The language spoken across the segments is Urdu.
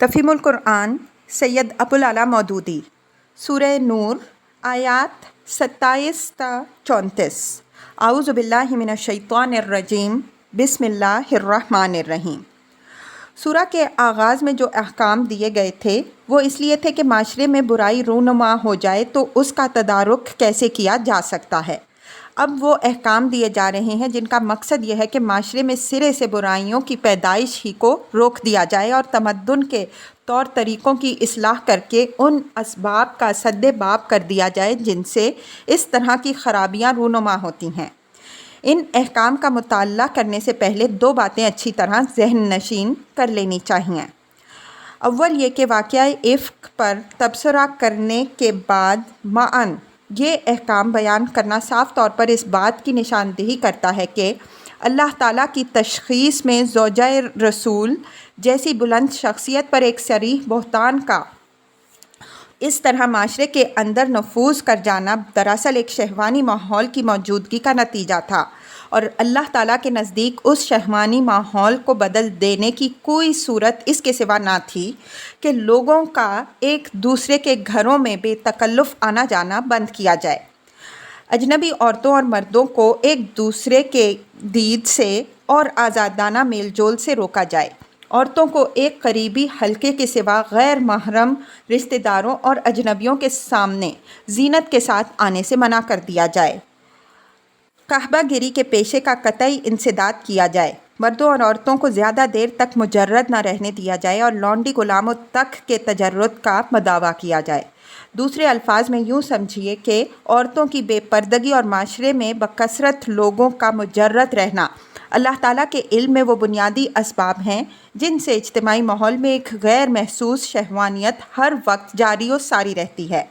تفہیم القرآن سید ابوالعلا مودودی، سورہ نور، آیات 27 تا 34۔ اعوذ باللہ من الشیطان الرجیم، بسم اللہ الرحمن الرحیم۔ سورہ کے آغاز میں جو احکام دیے گئے تھے وہ اس لیے تھے کہ معاشرے میں برائی رونما ہو جائے تو اس کا تدارک کیسے کیا جا سکتا ہے۔ اب وہ احکام دیے جا رہے ہیں جن کا مقصد یہ ہے کہ معاشرے میں سرے سے برائیوں کی پیدائش ہی کو روک دیا جائے اور تمدن کے طور طریقوں کی اصلاح کر کے ان اسباب کا سد باب کر دیا جائے جن سے اس طرح کی خرابیاں رونما ہوتی ہیں۔ ان احکام کا مطالعہ کرنے سے پہلے دو باتیں اچھی طرح ذہن نشین کر لینی چاہیے۔ اول یہ کہ واقعہ افک پر تبصرہ کرنے کے بعد معاً یہ احکام بیان کرنا صاف طور پر اس بات کی نشاندہی کرتا ہے کہ اللہ تعالیٰ کی تشخیص میں زوجہ رسول جیسی بلند شخصیت پر ایک صریح بہتان کا اس طرح معاشرے کے اندر نفوذ کر جانا دراصل ایک شہوانی ماحول کی موجودگی کا نتیجہ تھا، اور اللہ تعالیٰ کے نزدیک اس شہوانی ماحول کو بدل دینے کی کوئی صورت اس کے سوا نہ تھی کہ لوگوں کا ایک دوسرے کے گھروں میں بے تکلف آنا جانا بند کیا جائے، اجنبی عورتوں اور مردوں کو ایک دوسرے کے دید سے اور آزادانہ میل جول سے روکا جائے، عورتوں کو ایک قریبی حلقے کے سوا غیر محرم رشتہ داروں اور اجنبیوں کے سامنے زینت کے ساتھ آنے سے منع کر دیا جائے، کعبہ گیری کے پیشے کا قطعی انسداد کیا جائے، مردوں اور عورتوں کو زیادہ دیر تک مجرد نہ رہنے دیا جائے اور لونڈی غلاموں تک کے تجرد کا مداوع کیا جائے۔ دوسرے الفاظ میں یوں سمجھیے کہ عورتوں کی بے پردگی اور معاشرے میں بکثرت لوگوں کا مجرد رہنا اللہ تعالیٰ کے علم میں وہ بنیادی اسباب ہیں جن سے اجتماعی ماحول میں ایک غیر محسوس شہوانیت ہر وقت جاری و ساری رہتی ہے،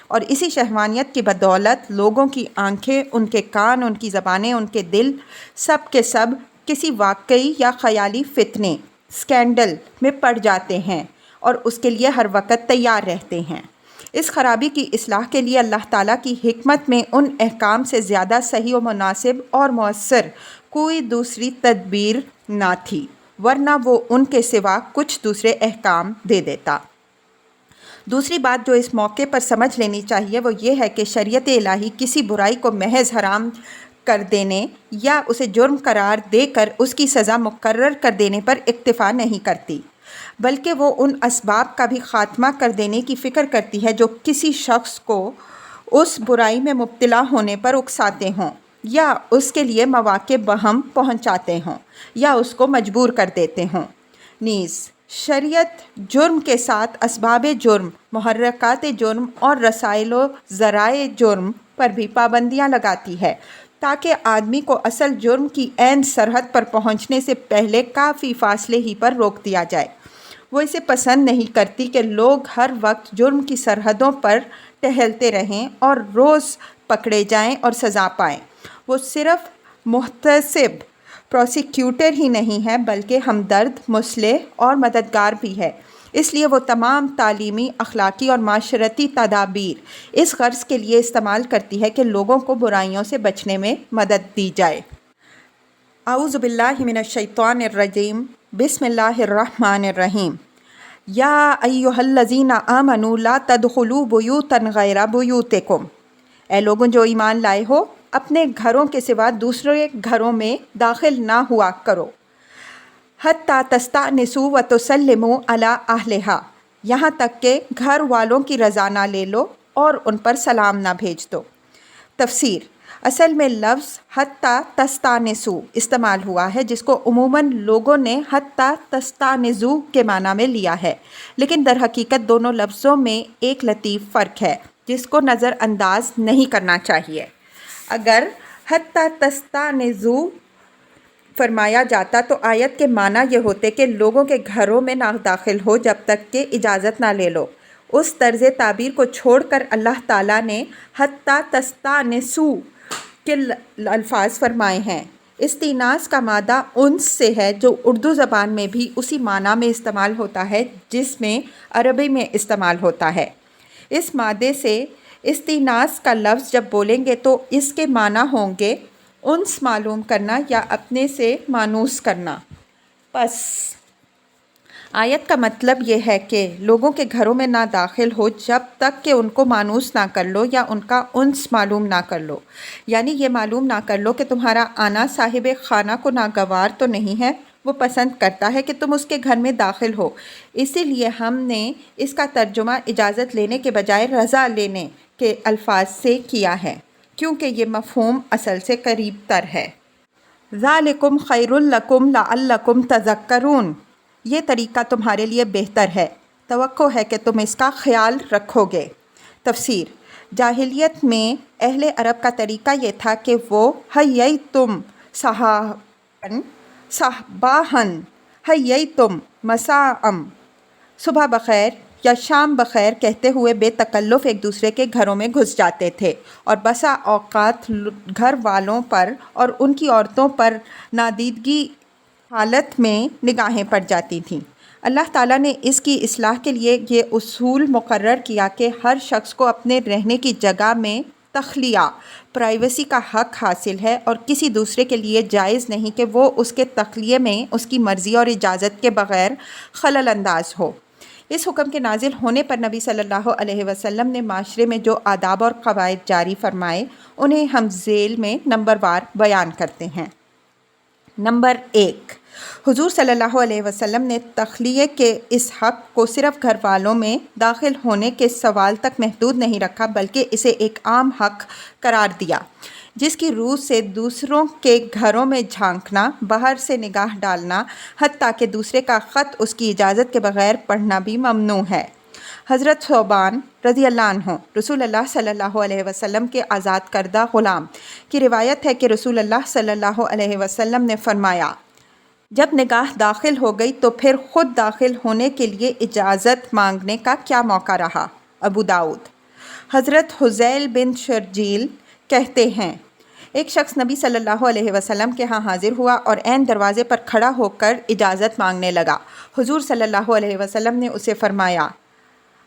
اور اسی شہوانیت کی بدولت لوگوں کی آنکھیں، ان کے کان، ان کی زبانیں، ان کے دل سب کے سب کسی واقعی یا خیالی فتنے، اسکینڈل میں پڑ جاتے ہیں اور اس کے لیے ہر وقت تیار رہتے ہیں۔ اس خرابی کی اصلاح کے لیے اللہ تعالیٰ کی حکمت میں ان احکام سے زیادہ صحیح و مناسب اور مؤثر کوئی دوسری تدبیر نہ تھی، ورنہ وہ ان کے سوا کچھ دوسرے احکام دے دیتا۔ دوسری بات جو اس موقع پر سمجھ لینی چاہیے وہ یہ ہے کہ شریعت الہی کسی برائی کو محض حرام کر دینے یا اسے جرم قرار دے کر اس کی سزا مقرر کر دینے پر اکتفا نہیں کرتی، بلکہ وہ ان اسباب کا بھی خاتمہ کر دینے کی فکر کرتی ہے جو کسی شخص کو اس برائی میں مبتلا ہونے پر اکساتے ہوں یا اس کے لیے مواقع بہم پہنچاتے ہوں یا اس کو مجبور کر دیتے ہوں۔ نیز شریعت جرم کے ساتھ اسباب جرم، محرکات جرم اور رسائل و ذرائع جرم پر بھی پابندیاں لگاتی ہے تاکہ آدمی کو اصل جرم کی عین سرحد پر پہنچنے سے پہلے کافی فاصلے ہی پر روک دیا جائے۔ وہ اسے پسند نہیں کرتی کہ لوگ ہر وقت جرم کی سرحدوں پر ٹہلتے رہیں اور روز پکڑے جائیں اور سزا پائیں۔ وہ صرف محتسب پروسیکیوٹر ہی نہیں ہے بلکہ ہمدرد، مصلح اور مددگار بھی ہے، اس لیے وہ تمام تعلیمی، اخلاقی اور معاشرتی تدابیر اس غرض کے لیے استعمال کرتی ہے کہ لوگوں کو برائیوں سے بچنے میں مدد دی جائے۔ اعوذ باللہ من الشیطان الرجیم، بسم اللہ الرحمن الرحیم۔ یا ایھا الذین آمنوا لا تدخلوا بیوتا غیر بیوتکم، اے لوگوں جو ایمان لائے ہو اپنے گھروں کے سوا دوسرے گھروں میں داخل نہ ہوا کرو، حتی تستأنسوا وتسلموا علی اہلہا، یہاں تک کہ گھر والوں کی رضا نہ لے لو اور ان پر سلام نہ بھیج دو۔ تفسیر: اصل میں لفظ حتی تستأنسوا استعمال ہوا ہے جس کو عموماً لوگوں نے حتی تستأنسوا کے معنی میں لیا ہے، لیکن در حقیقت دونوں لفظوں میں ایک لطیف فرق ہے جس کو نظر انداز نہیں کرنا چاہیے۔ اگر حتی تستأنسوا فرمایا جاتا تو آیت کے معنی یہ ہوتے کہ لوگوں کے گھروں میں نہ داخل ہو جب تک کہ اجازت نہ لے لو۔ اس طرز تعبیر کو چھوڑ کر اللہ تعالیٰ نے حتی تستأنسوا کے الفاظ فرمائے ہیں۔ استئناس کا مادہ انس سے ہے جو اردو زبان میں بھی اسی معنی میں استعمال ہوتا ہے جس میں عربی میں استعمال ہوتا ہے۔ اس مادے سے استئناس کا لفظ جب بولیں گے تو اس کے معنی ہوں گے انس معلوم کرنا یا اپنے سے مانوس کرنا۔ پس آیت کا مطلب یہ ہے کہ لوگوں کے گھروں میں نہ داخل ہو جب تک کہ ان کو مانوس نہ کر لو یا ان کا انس معلوم نہ کر لو، یعنی یہ معلوم نہ کر لو کہ تمہارا آنا صاحب خانہ کو ناگوار تو نہیں ہے، وہ پسند کرتا ہے کہ تم اس کے گھر میں داخل ہو۔ اسی لیے ہم نے اس کا ترجمہ اجازت لینے کے بجائے رضا لینے کے الفاظ سے کیا ہے، کیونکہ یہ مفہوم اصل سے قریب تر ہے۔ ذالکم خیر لکم لعلکم تذکرون، یہ طریقہ تمہارے لیے بہتر ہے، توقع ہے کہ تم اس کا خیال رکھو گے۔ تفسیر: جاہلیت میں اہل عرب کا طریقہ یہ تھا کہ وہ حییتم صباحً حییتم مساءً، صبح بخیر یا شام بخیر کہتے ہوئے بے تکلف ایک دوسرے کے گھروں میں گھس جاتے تھے، اور بسا اوقات گھر والوں پر اور ان کی عورتوں پر نادیدگی حالت میں نگاہیں پڑ جاتی تھیں۔ اللہ تعالیٰ نے اس کی اصلاح کے لیے یہ اصول مقرر کیا کہ ہر شخص کو اپنے رہنے کی جگہ میں تخلیہ، پرائیویسی کا حق حاصل ہے، اور کسی دوسرے کے لیے جائز نہیں کہ وہ اس کے تخلیے میں اس کی مرضی اور اجازت کے بغیر خلل انداز ہو۔ اس حکم کے نازل ہونے پر نبی صلی اللہ علیہ وسلم نے معاشرے میں جو آداب اور قواعد جاری فرمائے انہیں ہم ذیل میں نمبر وار بیان کرتے ہیں۔ نمبر 1، حضور صلی اللہ علیہ وسلم نے تخلیے کے اس حق کو صرف گھر والوں میں داخل ہونے کے سوال تک محدود نہیں رکھا، بلکہ اسے ایک عام حق قرار دیا، جس کی روح سے دوسروں کے گھروں میں جھانکنا، باہر سے نگاہ ڈالنا، حتیٰ کہ دوسرے کا خط اس کی اجازت کے بغیر پڑھنا بھی ممنوع ہے۔ حضرت ثوبان رضی اللہ عنہ رسول اللہ صلی اللہ علیہ وسلم کے آزاد کردہ غلام کی روایت ہے کہ رسول اللہ صلی اللہ علیہ وسلم نے فرمایا، جب نگاہ داخل ہو گئی تو پھر خود داخل ہونے کے لیے اجازت مانگنے کا کیا موقع رہا۔ ابو داؤد۔ حضرت حذیل بن شرجیل کہتے ہیں، ایک شخص نبی صلی اللہ علیہ وسلم کے ہاں حاضر ہوا اور عین دروازے پر کھڑا ہو کر اجازت مانگنے لگا۔ حضور صلی اللہ علیہ وسلم نے اسے فرمایا،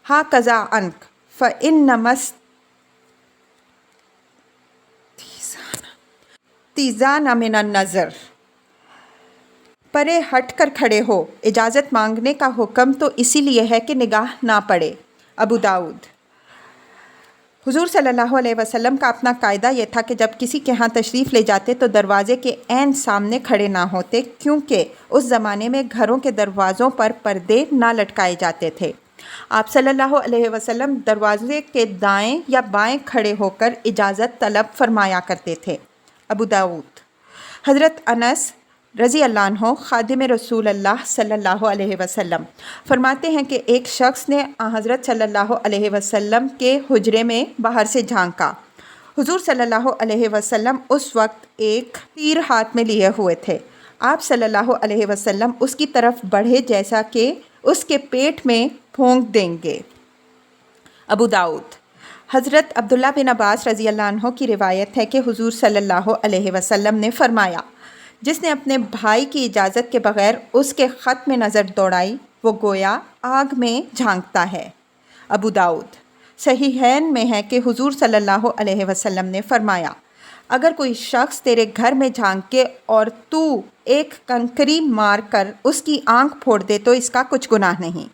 ہاکذا عنک فإنما استیذان من النظر، پرے ہٹ کر کھڑے ہو، اجازت مانگنے کا حکم تو اسی لیے ہے کہ نگاہ نہ پڑے۔ ابو داؤد۔ حضور صلی اللہ علیہ وسلم کا اپنا قاعدہ یہ تھا کہ جب کسی کے ہاں تشریف لے جاتے تو دروازے کے عین سامنے کھڑے نہ ہوتے، کیونکہ اس زمانے میں گھروں کے دروازوں پر پردے نہ لٹکائے جاتے تھے۔ آپ صلی اللہ علیہ وسلم دروازے کے دائیں یا بائیں کھڑے ہو کر اجازت طلب فرمایا کرتے تھے۔ ابو داؤد۔ حضرت انس رضی اللہ عنہ خادم رسول اللہ صلی اللہ علیہ وسلم فرماتے ہیں کہ ایک شخص نے حضرت صلی اللہ علیہ وسلم کے حجرے میں باہر سے جھانکا۔ حضور صلی اللہ علیہ وسلم اس وقت ایک تیر ہاتھ میں لیے ہوئے تھے۔ آپ صلی اللہ علیہ وسلم اس کی طرف بڑھے جیسا کہ اس کے پیٹ میں پھونک دیں گے۔ ابو داؤد۔ حضرت عبداللہ بن عباس رضی اللہ عنہ کی روایت ہے کہ حضور صلی اللہ علیہ وسلم نے فرمایا، جس نے اپنے بھائی کی اجازت کے بغیر اس کے خط میں نظر دوڑائی وہ گویا آگ میں جھانکتا ہے۔ ابو داؤد۔ صحیحین میں ہے کہ حضور صلی اللہ علیہ وسلم نے فرمایا، اگر کوئی شخص تیرے گھر میں جھانکے اور تو ایک کنکری مار کر اس کی آنکھ پھوڑ دے تو اس کا کچھ گناہ نہیں۔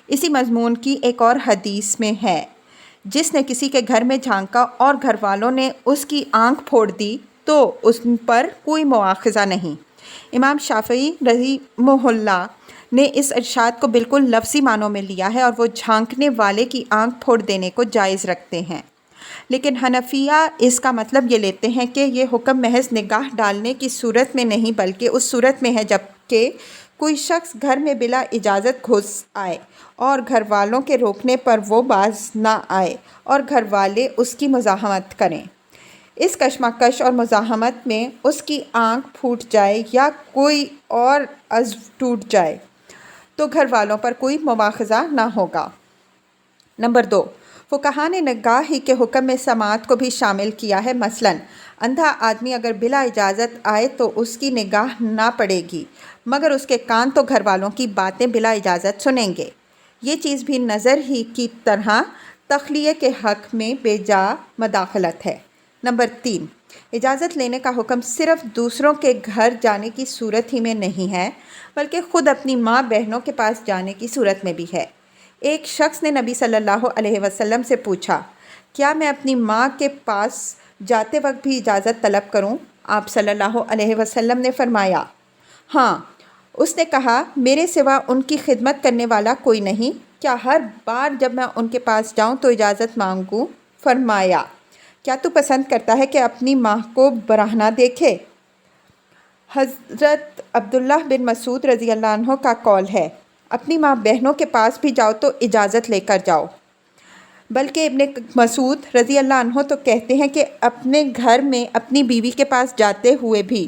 اسی مضمون کی ایک اور حدیث میں ہے، جس نے کسی کے گھر میں جھانکا اور گھر والوں نے اس کی آنکھ پھوڑ دی تو اس پر کوئی مواخذہ نہیں۔ امام شافعی رحمہ اللہ نے اس ارشاد کو بالکل لفظی معنوں میں لیا ہے اور وہ جھانکنے والے کی آنکھ پھوڑ دینے کو جائز رکھتے ہیں، لیکن حنفیہ اس کا مطلب یہ لیتے ہیں کہ یہ حکم محض نگاہ ڈالنے کی صورت میں نہیں بلکہ اس صورت میں ہے جب کہ کوئی شخص گھر میں بلا اجازت گھس آئے اور گھر والوں کے روکنے پر وہ باز نہ آئے اور گھر والے اس کی مزاحمت کریں۔ اس کشمکش اور مزاحمت میں اس کی آنکھ پھوٹ جائے یا کوئی اور عضو ٹوٹ جائے تو گھر والوں پر کوئی مواخذہ نہ ہوگا۔ نمبر 2، فقہا نے نگاہ ہی کے حکم میں سماعت کو بھی شامل کیا ہے۔ مثلاً اندھا آدمی اگر بلا اجازت آئے تو اس کی نگاہ نہ پڑے گی، مگر اس کے کان تو گھر والوں کی باتیں بلا اجازت سنیں گے۔ یہ چیز بھی نظر ہی کی طرح تخلیے کے حق میں بے جا مداخلت ہے۔ نمبر 3، اجازت لینے کا حکم صرف دوسروں کے گھر جانے کی صورت ہی میں نہیں ہے، بلکہ خود اپنی ماں بہنوں کے پاس جانے کی صورت میں بھی ہے۔ ایک شخص نے نبی صلی اللہ علیہ وسلم سے پوچھا، کیا میں اپنی ماں کے پاس جاتے وقت بھی اجازت طلب کروں؟ آپ صلی اللہ علیہ وسلم نے فرمایا، ہاں۔ اس نے کہا، میرے سوا ان کی خدمت کرنے والا کوئی نہیں، کیا ہر بار جب میں ان کے پاس جاؤں تو اجازت مانگوں؟ فرمایا، کیا تو پسند کرتا ہے کہ اپنی ماں کو برہنہ دیکھے؟ حضرت عبداللہ بن مسعود رضی اللہ عنہ کا قول ہے، اپنی ماں بہنوں کے پاس بھی جاؤ تو اجازت لے کر جاؤ۔ بلکہ ابن مسعود رضی اللہ عنہ تو کہتے ہیں کہ اپنے گھر میں اپنی بیوی کے پاس جاتے ہوئے بھی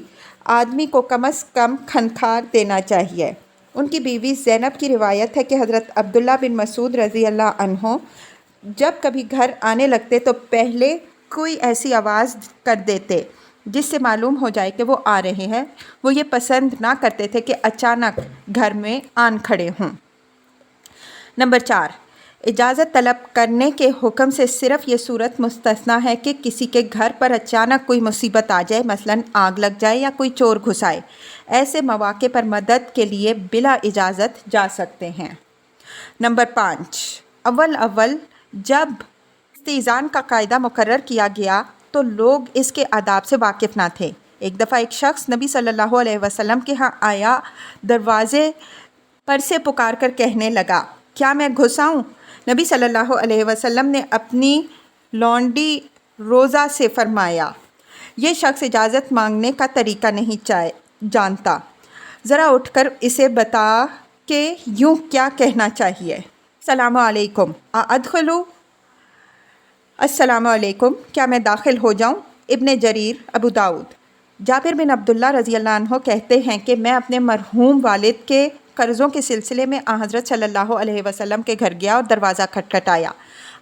آدمی کو کم از کم کھنکھار دینا چاہیے۔ ان کی بیوی زینب کی روایت ہے کہ حضرت عبداللہ بن مسعود رضی اللہ عنہ جب کبھی گھر آنے لگتے تو پہلے کوئی ایسی آواز کر دیتے جس سے معلوم ہو جائے کہ وہ آ رہے ہیں۔ وہ یہ پسند نہ کرتے تھے کہ اچانک گھر میں آن کھڑے ہوں۔ نمبر 4، اجازت طلب کرنے کے حکم سے صرف یہ صورت مستثنیٰ ہے کہ کسی کے گھر پر اچانک کوئی مصیبت آ جائے، مثلاً آگ لگ جائے یا کوئی چور گھس آئے۔ ایسے مواقع پر مدد کے لیے بلا اجازت جا سکتے ہیں۔ نمبر 5، اول جب استئذان کا قاعدہ مقرر کیا گیا تو لوگ اس کے آداب سے واقف نہ تھے۔ ایک دفعہ ایک شخص نبی صلی اللہ علیہ وسلم کے ہاں آیا، دروازے پر سے پکار کر کہنے لگا، کیا میں گھس آؤں؟ نبی صلی اللہ علیہ وسلم نے اپنی لونڈی روزہ سے فرمایا، یہ شخص اجازت مانگنے کا طریقہ نہیں جانتا، ذرا اٹھ کر اسے بتا کہ یوں کیا کہنا چاہیے۔ السلام علیکم، ادخلو؟ السلام علیکم، کیا میں داخل ہو جاؤں؟ ابن جریر، ابو داؤد۔ جابر بن عبداللہ رضی اللہ عنہ کہتے ہیں کہ میں اپنے مرحوم والد کے قرضوں کے سلسلے میں حضرت صلی اللہ علیہ وسلم کے گھر گیا اور دروازہ کھٹکھٹایا۔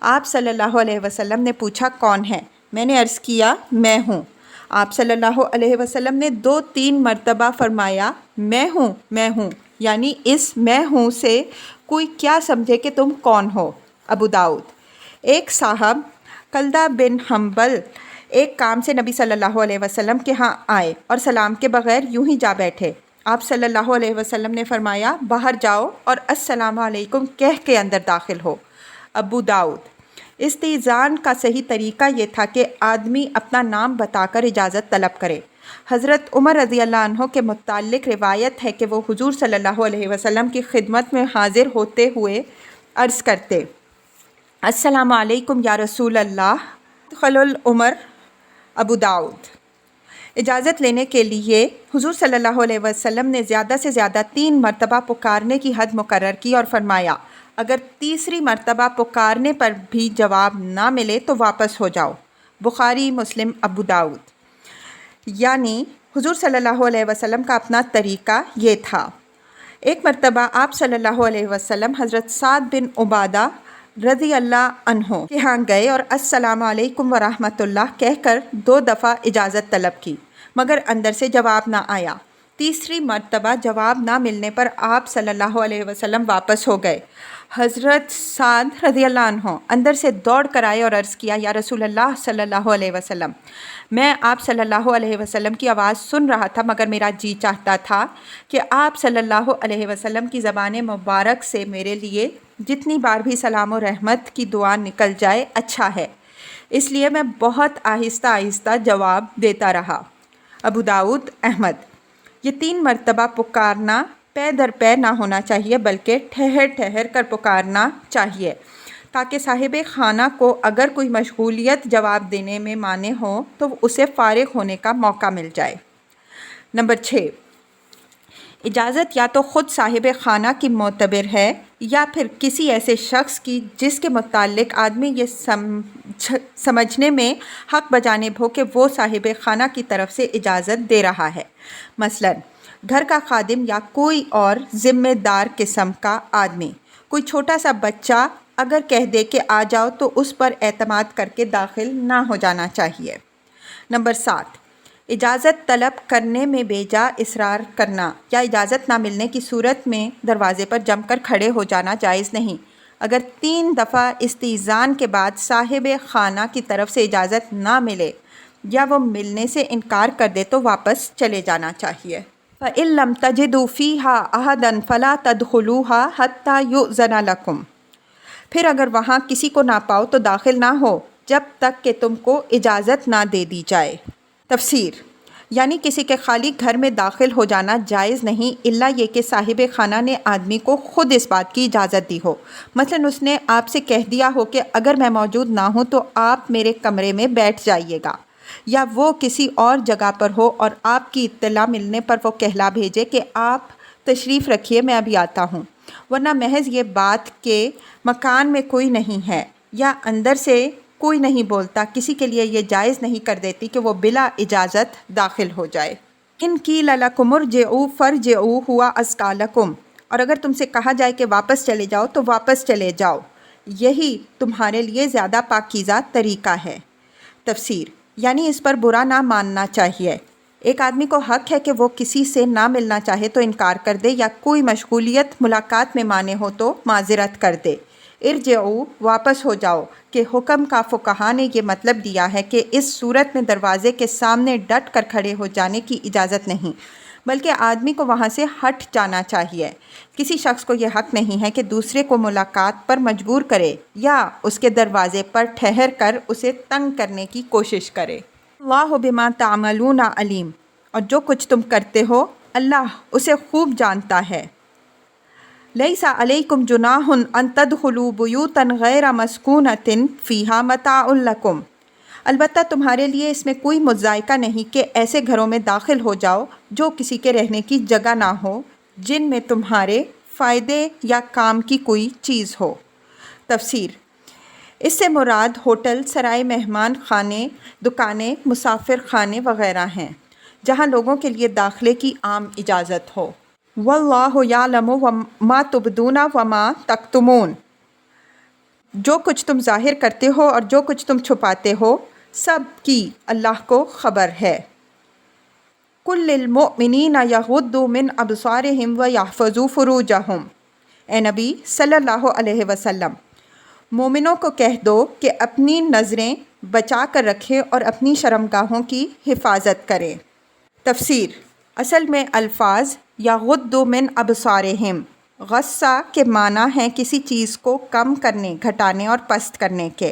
آپ صلی اللہ علیہ وسلم نے پوچھا، کون ہے؟ میں نے عرض کیا، میں ہوں۔ آپ صلی اللہ علیہ وسلم نے 2-3 مرتبہ فرمایا، میں ہوں، یعنی اس میں ہوں سے کوئی کیا سمجھے کہ تم کون ہو۔ ابو داؤد۔ ایک صاحب کلدہ بن حنبل ایک کام سے نبی صلی اللہ علیہ وسلم کے ہاں آئے اور سلام کے بغیر یوں ہی جا بیٹھے۔ آپ صلی اللہ علیہ وسلم نے فرمایا، باہر جاؤ اور السلام علیکم کہہ کے اندر داخل ہو۔ ابو داؤد۔ استئذان کا صحیح طریقہ یہ تھا کہ آدمی اپنا نام بتا کر اجازت طلب کرے۔ حضرت عمر رضی اللہ عنہ کے متعلق روایت ہے کہ وہ حضور صلی اللہ علیہ وسلم کی خدمت میں حاضر ہوتے ہوئے عرض کرتے، السلام علیکم یا رسول اللہ، خلل عمر۔ ابو داؤد۔ اجازت لینے کے لیے حضور صلی اللہ علیہ وسلم نے زیادہ سے زیادہ 3 مرتبہ پکارنے کی حد مقرر کی اور فرمایا، اگر تیسری مرتبہ پکارنے پر بھی جواب نہ ملے تو واپس ہو جاؤ۔ بخاری، مسلم، ابو داؤد۔ یعنی حضور صلی اللہ علیہ وسلم کا اپنا طریقہ یہ تھا۔ ایک مرتبہ آپ صلی اللہ علیہ وسلم حضرت سعد بن عبادہ رضی اللہ عنہ کے ہاں گئے اور السلام علیکم ورحمۃ اللہ کہہ کر 2 دفعہ اجازت طلب کی، مگر اندر سے جواب نہ آیا۔ تیسری مرتبہ جواب نہ ملنے پر آپ صلی اللہ علیہ وسلم واپس ہو گئے۔ حضرت سعد رضی اللہ عنہ اندر سے دوڑ کر آئے اور عرض کیا، یا رسول اللہ صلی اللہ علیہ وسلم، میں آپ صلی اللہ علیہ وسلم کی آواز سن رہا تھا، مگر میرا جی چاہتا تھا کہ آپ صلی اللہ علیہ وسلم کی زبان مبارک سے میرے لیے جتنی بار بھی سلام و رحمت کی دعا نکل جائے اچھا ہے، اس لیے میں بہت آہستہ آہستہ جواب دیتا رہا۔ ابو داؤد، احمد۔ یہ 3 مرتبہ پکارنا پے در پے نہ ہونا چاہیے، بلکہ ٹھہر ٹھہر کر پکارنا چاہیے، تاکہ صاحب خانہ کو اگر کوئی مشغولیت جواب دینے میں مانع ہو تو اسے فارغ ہونے کا موقع مل جائے۔ نمبر 6، اجازت یا تو خود صاحب خانہ کی معتبر ہے یا پھر کسی ایسے شخص کی جس کے متعلق آدمی یہ سمجھنے میں حق بجانب ہو کہ وہ صاحب خانہ کی طرف سے اجازت دے رہا ہے، مثلاً گھر کا خادم یا کوئی اور ذمہ دار قسم کا آدمی۔ کوئی چھوٹا سا بچہ اگر کہہ دے کہ آ جاؤ تو اس پر اعتماد کر کے داخل نہ ہو جانا چاہیے۔ نمبر 7، اجازت طلب کرنے میں بے جا اصرار کرنا یا اجازت نہ ملنے کی صورت میں دروازے پر جم کر کھڑے ہو جانا جائز نہیں۔ اگر 3 دفعہ استئذان کے بعد صاحب خانہ کی طرف سے اجازت نہ ملے یا وہ ملنے سے انکار کر دے تو واپس چلے جانا چاہیے۔ فَإِن لَمْ تَجِدُوا فِيهَا أَحَدًا فَلَا تَدْخُلُوهَا حَتَّى يُؤْذَنَ لَكُمْ، پھر اگر وہاں کسی کو نہ پاؤ تو داخل نہ ہو جب تک کہ تم کو اجازت نہ دے دی جائے۔ تفسیر، یعنی کسی کے خالی گھر میں داخل ہو جانا جائز نہیں الا یہ کہ صاحب خانہ نے آدمی کو خود اس بات کی اجازت دی ہو۔ مثلاً اس نے آپ سے کہہ دیا ہو کہ اگر میں موجود نہ ہوں تو آپ میرے کمرے میں بیٹھ جائیے گا، یا وہ کسی اور جگہ پر ہو اور آپ کی اطلاع ملنے پر وہ کہلا بھیجے کہ آپ تشریف رکھیے میں ابھی آتا ہوں، ورنہ محض یہ بات کہ مکان میں کوئی نہیں ہے یا اندر سے کوئی نہیں بولتا کسی کے لیے یہ جائز نہیں کر دیتی کہ وہ بلا اجازت داخل ہو جائے۔ ان قیل لکم ارجعوا فارجعوا هو ازکی لکم، اور اگر تم سے کہا جائے کہ واپس چلے جاؤ تو واپس چلے جاؤ، یہی تمہارے لیے زیادہ پاکیزہ طریقہ ہے۔ تفسیر، یعنی اس پر برا نہ ماننا چاہیے۔ ایک آدمی کو حق ہے کہ وہ کسی سے نہ ملنا چاہے تو انکار کر دے، یا کوئی مشغولیت ملاقات میں مانے ہو تو معذرت کر دے۔ ارجعوا، واپس ہو جاؤ کہ حکم کا فقہا نے یہ مطلب دیا ہے کہ اس صورت میں دروازے کے سامنے ڈٹ کر کھڑے ہو جانے کی اجازت نہیں، بلکہ آدمی کو وہاں سے ہٹ جانا چاہیے۔ کسی شخص کو یہ حق نہیں ہے کہ دوسرے کو ملاقات پر مجبور کرے یا اس کے دروازے پر ٹھہر کر اسے تنگ کرنے کی کوشش کرے۔ اللہ بما تعملون علیم، اور جو کچھ تم کرتے ہو اللہ اسے خوب جانتا ہے۔ لیس علیکم جناح ان تدخلوا بیوتا غیر مسکونۃ فیہا متاع لکم، البتہ تمہارے لیے اس میں کوئی مضائقہ نہیں کہ ایسے گھروں میں داخل ہو جاؤ جو کسی کے رہنے کی جگہ نہ ہو، جن میں تمہارے فائدے یا کام کی کوئی چیز ہو۔ تفسیر، اس سے مراد ہوٹل، سرائے مہمان خانے، دکانیں، مسافر خانے وغیرہ ہیں جہاں لوگوں کے لیے داخلے کی عام اجازت ہو۔ واللہ یعلم ما تبدون وما تکتمون، جو کچھ تم ظاہر کرتے ہو اور جو کچھ تم چھپاتے ہو سب کی اللہ کو خبر ہے۔ قل للمؤمنین یغضوا من ابصارہم ویحفظوا فروجہم، اے نبی صلی اللہ علیہ وسلم، مومنوں کو کہہ دو کہ اپنی نظریں بچا کر رکھیں اور اپنی شرمگاہوں کی حفاظت کریں۔ تفسیر، اصل میں الفاظ یغضوا من ابصارہم غصہ کے معنی ہیں کسی چیز کو کم کرنے، گھٹانے اور پست کرنے کے۔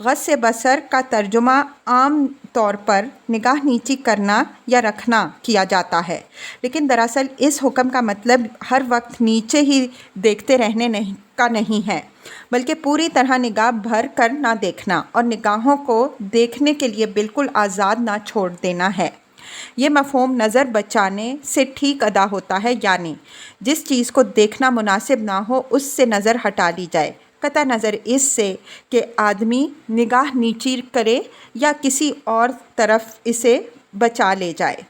غص بصر کا ترجمہ عام طور پر نگاہ نیچی کرنا یا رکھنا کیا جاتا ہے، لیکن دراصل اس حکم کا مطلب ہر وقت نیچے ہی دیکھتے رہنے کا نہیں ہے، بلکہ پوری طرح نگاہ بھر کر نہ دیکھنا اور نگاہوں کو دیکھنے کے لیے بالکل آزاد نہ چھوڑ دینا ہے۔ یہ مفہوم نظر بچانے سے ٹھیک ادا ہوتا ہے، یعنی جس چیز کو دیکھنا مناسب نہ ہو اس سے نظر ہٹا لی جائے، قطع نظر اس سے کہ آدمی نگاہ نیچی کرے یا کسی اور طرف اسے بچا لے جائے۔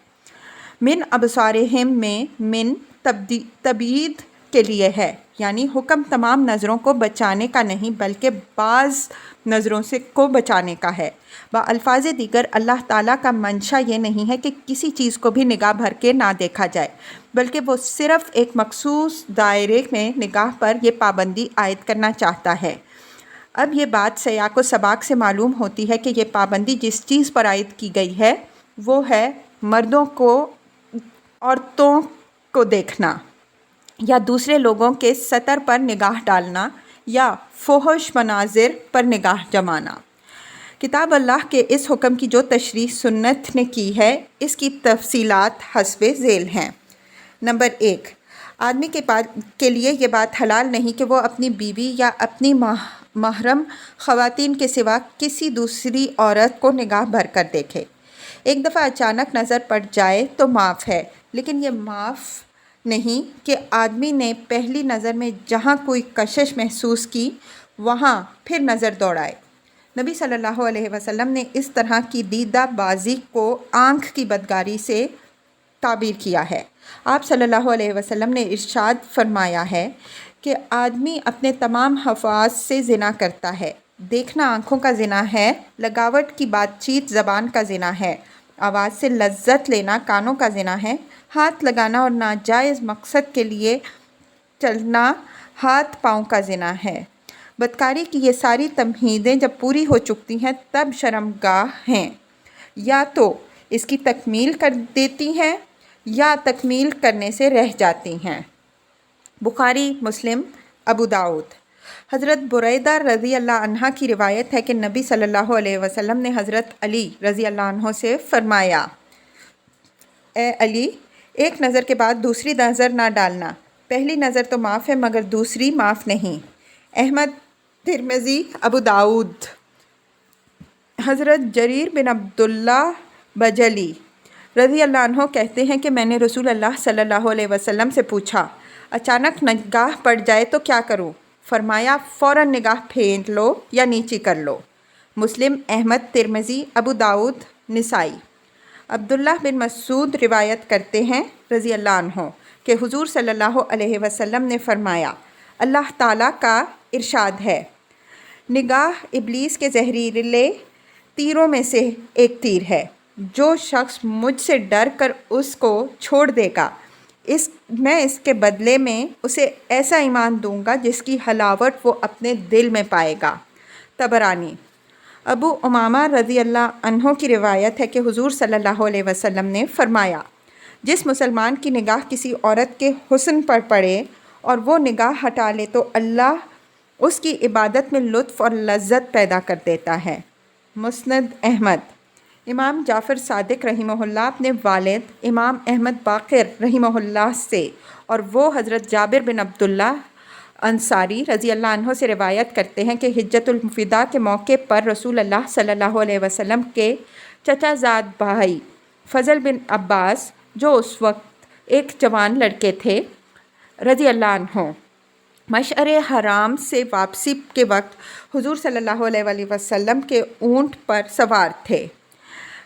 من ابصارہم میں من تبعید کے لیے ہے، یعنی حکم تمام نظروں کو بچانے کا نہیں بلکہ بعض نظروں کو بچانے کا ہے۔ بالفاظ دیگر اللہ تعالیٰ کا منشا یہ نہیں ہے کہ کسی چیز کو بھی نگاہ بھر کے نہ دیکھا جائے، بلکہ وہ صرف ایک مخصوص دائرے میں نگاہ پر یہ پابندی عائد کرنا چاہتا ہے۔ اب یہ بات سیاق و سباق سے معلوم ہوتی ہے کہ یہ پابندی جس چیز پر عائد کی گئی ہے وہ ہے مردوں کو عورتوں کو دیکھنا، یا دوسرے لوگوں کے سطر پر نگاہ ڈالنا، یا فحش مناظر پر نگاہ جمانا۔ کتاب اللہ کے اس حکم کی جو تشریح سنت نے کی ہے اس کی تفصیلات حسب ذیل ہیں۔ نمبر 1، آدمی کے لیے یہ بات حلال نہیں کہ وہ اپنی بیوی یا اپنی محرم خواتین کے سوا کسی دوسری عورت کو نگاہ بھر کر دیکھے۔ ایک دفعہ اچانک نظر پڑ جائے تو معاف ہے، لیکن یہ معاف نہیں کہ آدمی نے پہلی نظر میں جہاں کوئی کشش محسوس کی وہاں پھر نظر دوڑائے۔ نبی صلی اللہ علیہ وسلم نے اس طرح کی دیدہ بازی کو آنکھ کی بدکاری سے تعبیر کیا ہے۔ آپ صلی اللہ علیہ وسلم نے ارشاد فرمایا ہے کہ آدمی اپنے تمام حواس سے زنا کرتا ہے۔ دیکھنا آنکھوں کا زنا ہے، لگاوٹ کی بات چیت زبان کا زنا ہے، آواز سے لذت لینا کانوں کا زنا ہے، ہاتھ لگانا اور ناجائز مقصد کے لیے چلنا ہاتھ پاؤں کا زنا ہے۔ بدکاری کی یہ ساری تمہیدیں جب پوری ہو چکتی ہیں تب شرمگاہ ہیں۔ یا تو اس کی تکمیل کر دیتی ہیں یا تکمیل کرنے سے رہ جاتی ہیں۔ بخاری، مسلم، ابو داؤد۔ حضرت بریدہ رضی اللہ عنہ کی روایت ہے کہ نبی صلی اللہ علیہ وسلم نے حضرت علی رضی اللہ عنہ سے فرمایا، اے علی، ایک نظر کے بعد دوسری نظر نہ ڈالنا، پہلی نظر تو معاف ہے مگر دوسری معاف نہیں۔ احمد، ترمذی، ابو داؤد۔ حضرت جریر بن عبداللہ بجلی رضی اللہ عنہ کہتے ہیں کہ میں نے رسول اللہ صلی اللہ علیہ وسلم سے پوچھا، اچانک نگاہ پڑ جائے تو کیا کروں؟ فرمایا، فوراً نگاہ پھیر لو یا نیچی کر لو۔ مسلم، احمد، ترمذی، ابو داؤد، نسائی۔ عبداللہ بن مسعود روایت کرتے ہیں رضی اللہ عنہ کہ حضور صلی اللہ علیہ وسلم نے فرمایا، اللہ تعالیٰ کا ارشاد ہے، نگاہ ابلیس کے زہریلے تیروں میں سے ایک تیر ہے، جو شخص مجھ سے ڈر کر اس کو چھوڑ دے گا، میں اس کے بدلے میں اسے ایسا ایمان دوں گا جس کی حلاوت وہ اپنے دل میں پائے گا۔ طبرانی۔ ابو امامہ رضی اللہ عنہ کی روایت ہے کہ حضور صلی اللہ علیہ وسلم نے فرمایا، جس مسلمان کی نگاہ کسی عورت کے حسن پر پڑے اور وہ نگاہ ہٹا لے تو اللہ اس کی عبادت میں لطف اور لذت پیدا کر دیتا ہے۔ مسند احمد۔ امام جعفر صادق رحمہ اللہ اپنے والد امام احمد باقر رحمہ اللہ سے اور وہ حضرت جابر بن عبداللہ انصاری رضی اللہ عنہ سے روایت کرتے ہیں کہ حجۃ الوداع کے موقع پر رسول اللہ صلی اللہ علیہ وسلم کے چچا زاد بھائی فضل بن عباس، جو اس وقت ایک جوان لڑکے تھے، رضی اللہ عنہ، مشعر حرام سے واپسی کے وقت حضور صلی اللہ علیہ وسلم کے اونٹ پر سوار تھے۔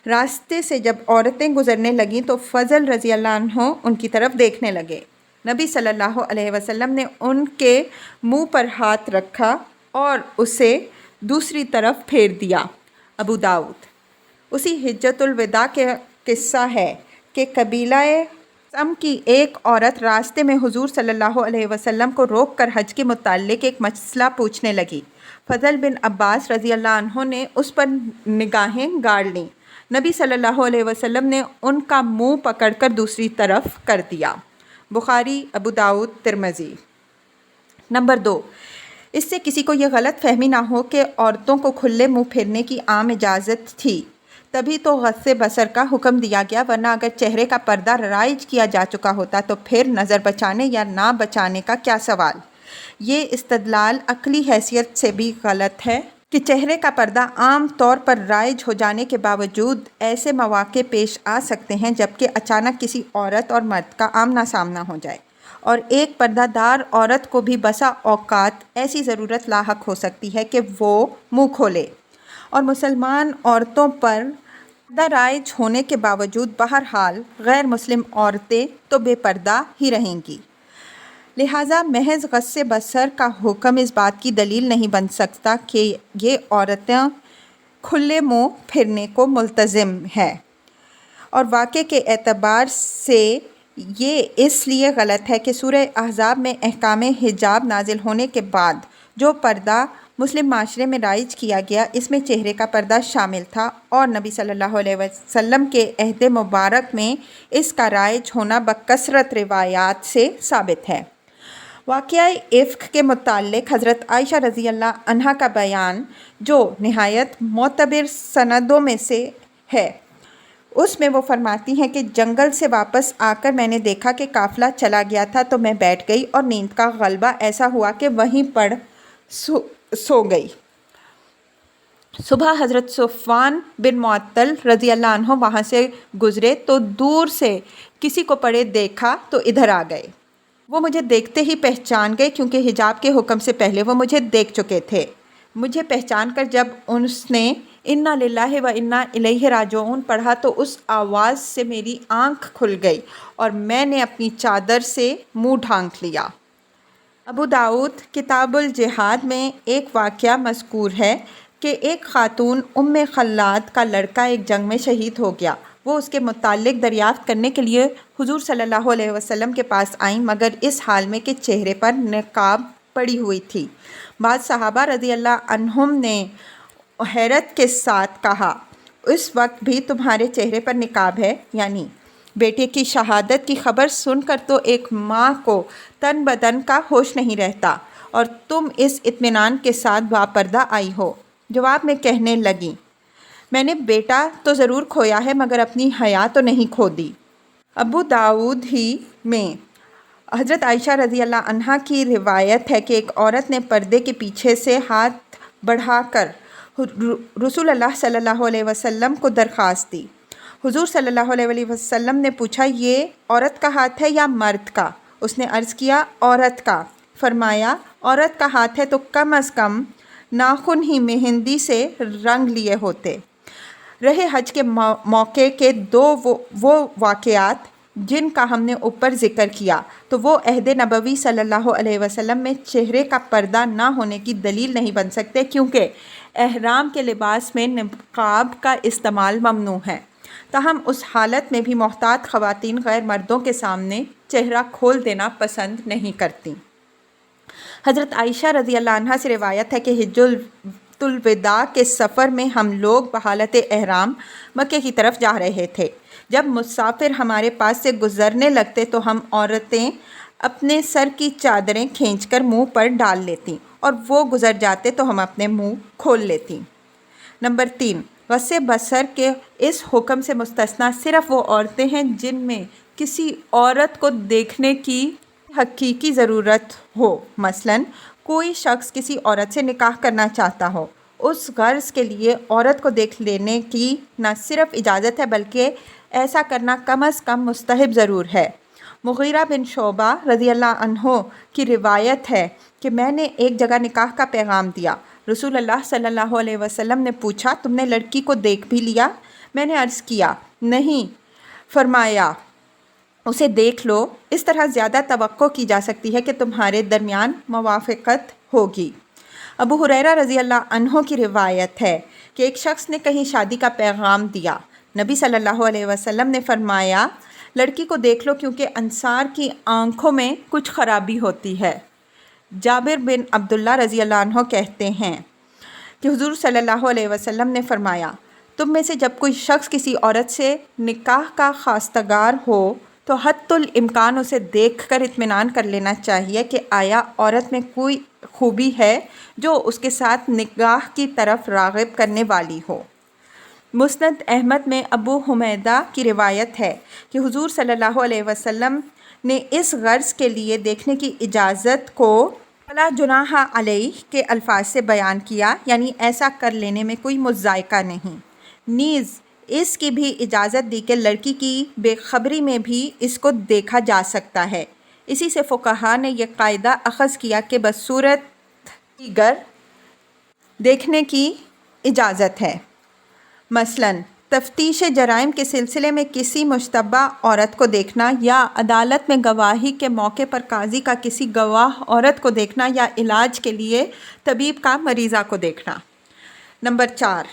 راستے سے جب عورتیں گزرنے لگیں تو فضل رضی اللہ عنہ ان کی طرف دیکھنے لگے۔ نبی صلی اللہ علیہ وسلم نے ان کے منہ پر ہاتھ رکھا اور اسے دوسری طرف پھیر دیا۔ ابو داؤد۔ اسی حجۃ الوداع کے قصہ ہے کہ قبیلہ سم کی ایک عورت راستے میں حضور صلی اللہ علیہ وسلم کو روک کر حج کے متعلق ایک مسئلہ پوچھنے لگی۔ فضل بن عباس رضی اللہ عنہ نے اس پر نگاہیں گاڑ لیں۔ نبی صلی اللہ علیہ وسلم نے ان کا منہ پکڑ کر دوسری طرف کر دیا۔ بخاری، ابو داؤد، ترمذی۔ نمبر 2، اس سے کسی کو یہ غلط فہمی نہ ہو کہ عورتوں کو کھلے منہ پھیرنے کی عام اجازت تھی، تبھی تو غض بصر کا حکم دیا گیا، ورنہ اگر چہرے کا پردہ رائج کیا جا چکا ہوتا تو پھر نظر بچانے یا نہ بچانے کا کیا سوال۔ یہ استدلال عقلی حیثیت سے بھی غلط ہے کہ چہرے کا پردہ عام طور پر رائج ہو جانے کے باوجود ایسے مواقع پیش آ سکتے ہیں جبکہ اچانک کسی عورت اور مرد کا آمنا سامنا ہو جائے، اور ایک پردہ دار عورت کو بھی بسا اوقات ایسی ضرورت لاحق ہو سکتی ہے کہ وہ منہ کھولے، اور مسلمان عورتوں پر پردہ رائج ہونے کے باوجود بہرحال غیر مسلم عورتیں تو بے پردہ ہی رہیں گی۔ لہٰذا محض غض بصر کا حکم اس بات کی دلیل نہیں بن سکتا کہ یہ عورتیں کھلے منہ پھرنے کو ملتزم ہے، اور واقعے کے اعتبار سے یہ اس لیے غلط ہے کہ سورہ احزاب میں احکام حجاب نازل ہونے کے بعد جو پردہ مسلم معاشرے میں رائج کیا گیا، اس میں چہرے کا پردہ شامل تھا، اور نبی صلی اللہ علیہ وسلم کے عہد مبارک میں اس کا رائج ہونا بکثرت روایات سے ثابت ہے۔ واقعہ افک کے متعلق حضرت عائشہ رضی اللہ عنہ کا بیان، جو نہایت معتبر سندوں میں سے ہے، اس میں وہ فرماتی ہیں کہ جنگل سے واپس آ کر میں نے دیکھا کہ قافلہ چلا گیا تھا تو میں بیٹھ گئی اور نیند کا غلبہ ایسا ہوا کہ وہیں پڑ سو گئی۔ صبح حضرت صفوان بن معطل رضی اللہ عنہ وہاں سے گزرے تو دور سے کسی کو پڑے دیکھا تو ادھر آ گئے۔ وہ مجھے دیکھتے ہی پہچان گئے کیونکہ حجاب کے حکم سے پہلے وہ مجھے دیکھ چکے تھے۔ مجھے پہچان کر جب اس نے انا للہ و انا الیہ راجعون پڑھا تو اس آواز سے میری آنکھ کھل گئی اور میں نے اپنی چادر سے منہ ڈھانک لیا۔ ابو داؤد کتاب الجہاد میں ایک واقعہ مذکور ہے کہ ایک خاتون ام خلاد کا لڑکا ایک جنگ میں شہید ہو گیا۔ وہ اس کے متعلق دریافت کرنے کے لیے حضور صلی اللہ علیہ وسلم کے پاس آئیں، مگر اس حال میں کہ چہرے پر نقاب پڑی ہوئی تھی۔ بعض صحابہ رضی اللہ عنہم نے حیرت کے ساتھ کہا، اس وقت بھی تمہارے چہرے پر نقاب ہے، یعنی بیٹے کی شہادت کی خبر سن کر تو ایک ماں کو تن بدن کا ہوش نہیں رہتا، اور تم اس اطمینان کے ساتھ باپردہ آئی ہو۔ جواب میں کہنے لگیں، میں نے بیٹا تو ضرور کھویا ہے مگر اپنی حیا تو نہیں کھو دی۔ ابو داؤد ہی میں حضرت عائشہ رضی اللہ عنہا کی روایت ہے کہ ایک عورت نے پردے کے پیچھے سے ہاتھ بڑھا کر رسول اللہ صلی اللہ علیہ وسلم کو درخواست دی۔ حضور صلی اللہ علیہ وسلم نے پوچھا، یہ عورت کا ہاتھ ہے یا مرد کا؟ اس نے عرض کیا، عورت کا۔ فرمایا، عورت کا ہاتھ ہے تو کم از کم ناخن ہی مہندی سے رنگ لیے ہوتے۔ رہے حج کے موقع کے دو وہ واقعات جن کا ہم نے اوپر ذکر کیا تو وہ عہد نبوی صلی اللہ علیہ وسلم میں چہرے کا پردہ نہ ہونے کی دلیل نہیں بن سکتے، کیونکہ احرام کے لباس میں نقاب کا استعمال ممنوع ہے۔ تاہم اس حالت میں بھی محتاط خواتین غیر مردوں کے سامنے چہرہ کھول دینا پسند نہیں کرتیں۔ حضرت عائشہ رضی اللہ عنہا سے روایت ہے کہ حجۃ الوداع کے سفر میں ہم لوگ بحالت احرام مکے کی طرف جا رہے تھے۔ جب مسافر ہمارے پاس سے گزرنے لگتے تو ہم عورتیں اپنے سر کی چادریں کھینچ کر منہ پر ڈال لیتیں، اور وہ گزر جاتے تو ہم اپنے منہ کھول لیتیں۔ نمبر 3، غض بصر کے اس حکم سے مستثنیٰ صرف وہ عورتیں ہیں جن میں کسی عورت کو دیکھنے کی حقیقی ضرورت ہو۔ مثلاً کوئی شخص کسی عورت سے نکاح کرنا چاہتا ہو، اس غرض کے لیے عورت کو دیکھ لینے کی نہ صرف اجازت ہے بلکہ ایسا کرنا کم از کم مستحب ضرور ہے۔ مغیرہ بن شعبہ رضی اللہ عنہ کی روایت ہے کہ میں نے ایک جگہ نکاح کا پیغام دیا۔ رسول اللہ صلی اللہ علیہ وسلم نے پوچھا، تم نے لڑکی کو دیکھ بھی لیا؟ میں نے عرض کیا، نہیں۔ فرمایا، اسے دیکھ لو، اس طرح زیادہ توقع کی جا سکتی ہے کہ تمہارے درمیان موافقت ہوگی۔ ابو ہریرہ رضی اللہ عنہ کی روایت ہے کہ ایک شخص نے کہیں شادی کا پیغام دیا۔ نبی صلی اللہ علیہ وسلم نے فرمایا، لڑکی کو دیکھ لو کیونکہ انصار کی آنکھوں میں کچھ خرابی ہوتی ہے۔ جابر بن عبداللہ رضی اللہ عنہ کہتے ہیں کہ حضور صلی اللہ علیہ وسلم نے فرمایا، تم میں سے جب کوئی شخص کسی عورت سے نکاح کا خواستگار ہو تو حتی الامکان اسے دیکھ کر اطمینان کر لینا چاہیے کہ آیا عورت میں کوئی خوبی ہے جو اس کے ساتھ نکاح کی طرف راغب کرنے والی ہو۔ مسند احمد میں ابو حمیدہ کی روایت ہے کہ حضور صلی اللہ علیہ وسلم نے اس غرض کے لیے دیکھنے کی اجازت کو فلا جناح علیہ کے الفاظ سے بیان کیا، یعنی ایسا کر لینے میں کوئی مضائقہ نہیں۔ نیز اس کی بھی اجازت دی کہ لڑکی کی بے خبری میں بھی اس کو دیکھا جا سکتا ہے۔ اسی سے فقہا نے یہ قاعدہ اخذ کیا کہ بصورت دیگر دیکھنے کی اجازت ہے۔ مثلاً تفتیش جرائم کے سلسلے میں کسی مشتبہ عورت کو دیکھنا، یا عدالت میں گواہی کے موقع پر قاضی کا کسی گواہ عورت کو دیکھنا، یا علاج کے لیے طبیب کا مریضہ کو دیکھنا۔ نمبر 4،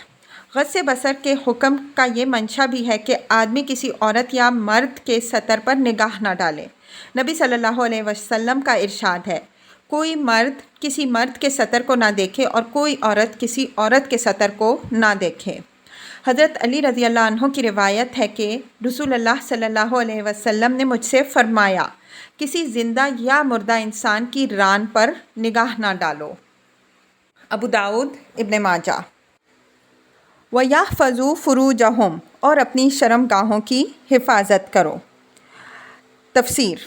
غض بصر کے حکم کا یہ منشا بھی ہے کہ آدمی کسی عورت یا مرد کے سطر پر نگاہ نہ ڈالے۔ نبی صلی اللہ علیہ وسلم کا ارشاد ہے، کوئی مرد کسی مرد کے سطر کو نہ دیکھے اور کوئی عورت کسی عورت کے سطر کو نہ دیکھے۔ حضرت علی رضی اللہ عنہ کی روایت ہے کہ رسول اللہ صلی اللہ علیہ وسلم نے مجھ سے فرمایا، کسی زندہ یا مردہ انسان کی ران پر نگاہ نہ ڈالو۔ ابو داؤد، ابن ماجہ۔ وَيَحْفَظُوا فُرُوجَهُمْ، اور اپنی شرمگاہوں کی حفاظت کرو۔ تفسیر۔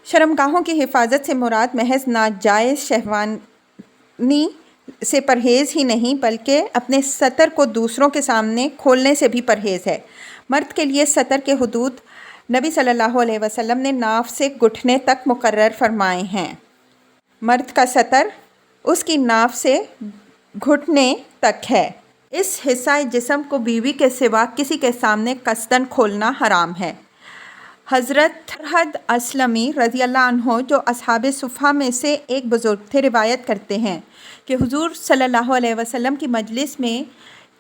شرمگاہوں کی حفاظت سے مراد محض ناجائز شہوانی سے پرہیز ہی نہیں بلکہ اپنے سطر کو دوسروں کے سامنے کھولنے سے بھی پرہیز ہے۔ مرد کے لیے سطر کے حدود نبی صلی اللہ علیہ وسلم نے ناف سے گھٹنے تک مقرر فرمائے ہیں۔ مرد کا سطر اس کی ناف سے گھٹنے تک ہے۔ اس حصہ جسم کو بیوی کے سوا کسی کے سامنے قصداً کھولنا حرام ہے۔ حضرت فرحد اسلمی رضی اللہ عنہ جو اصحاب صفہ میں سے ایک بزرگ تھے روایت کرتے ہیں کہ حضور صلی اللہ علیہ وسلم کی مجلس میں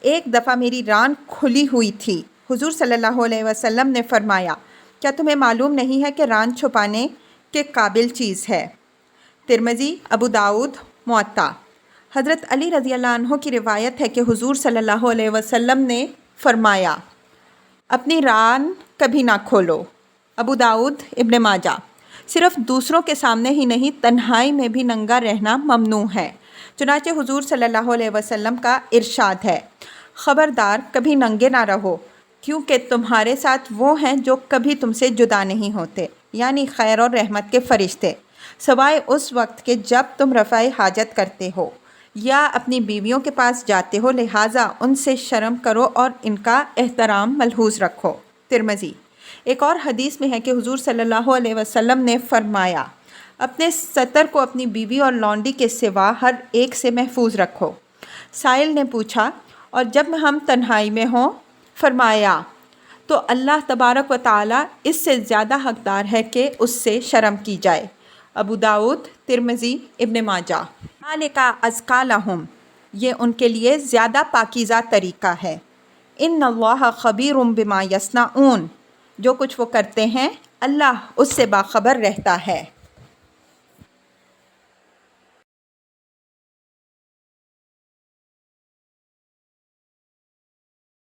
ایک دفعہ میری ران کھلی ہوئی تھی۔ حضور صلی اللہ علیہ وسلم نے فرمایا، کیا تمہیں معلوم نہیں ہے کہ ران چھپانے کے قابل چیز ہے؟ ترمذی، ابو داؤد، موطا۔ حضرت علی رضی اللہ عنہ کی روایت ہے کہ حضور صلی اللہ علیہ وسلم نے فرمایا اپنی ران کبھی نہ کھولو۔ ابو داؤد ابن ماجہ۔ صرف دوسروں کے سامنے ہی نہیں، تنہائی میں بھی ننگا رہنا ممنوع ہے۔ چنانچہ حضور صلی اللہ علیہ وسلم کا ارشاد ہے، خبردار کبھی ننگے نہ رہو، کیونکہ تمہارے ساتھ وہ ہیں جو کبھی تم سے جدا نہیں ہوتے، یعنی خیر اور رحمت کے فرشتے، سوائے اس وقت کے جب تم رفع حاجت کرتے ہو یا اپنی بیویوں کے پاس جاتے ہو، لہٰذا ان سے شرم کرو اور ان کا احترام ملحوظ رکھو۔ ترمذی۔ ایک اور حدیث میں ہے کہ حضور صلی اللہ علیہ وسلم نے فرمایا، اپنے ستر کو اپنی بیوی اور لونڈی کے سوا ہر ایک سے محفوظ رکھو۔ سائل نے پوچھا، اور جب ہم تنہائی میں ہوں؟ فرمایا، تو اللہ تبارک و تعالیٰ اس سے زیادہ حقدار ہے کہ اس سے شرم کی جائے۔ ابو داؤد، ترمذی، ابن ماجہ۔ ذَلِکَ أَزْکَىٰ لَہُمْ، یہ ان کے لیے زیادہ پاکیزہ طریقہ ہے۔ اِنَّ اللَّهَ خَبِیرٌ بِمَا یَصْنَعُونَ، جو کچھ وہ کرتے ہیں اللہ اس سے باخبر رہتا ہے۔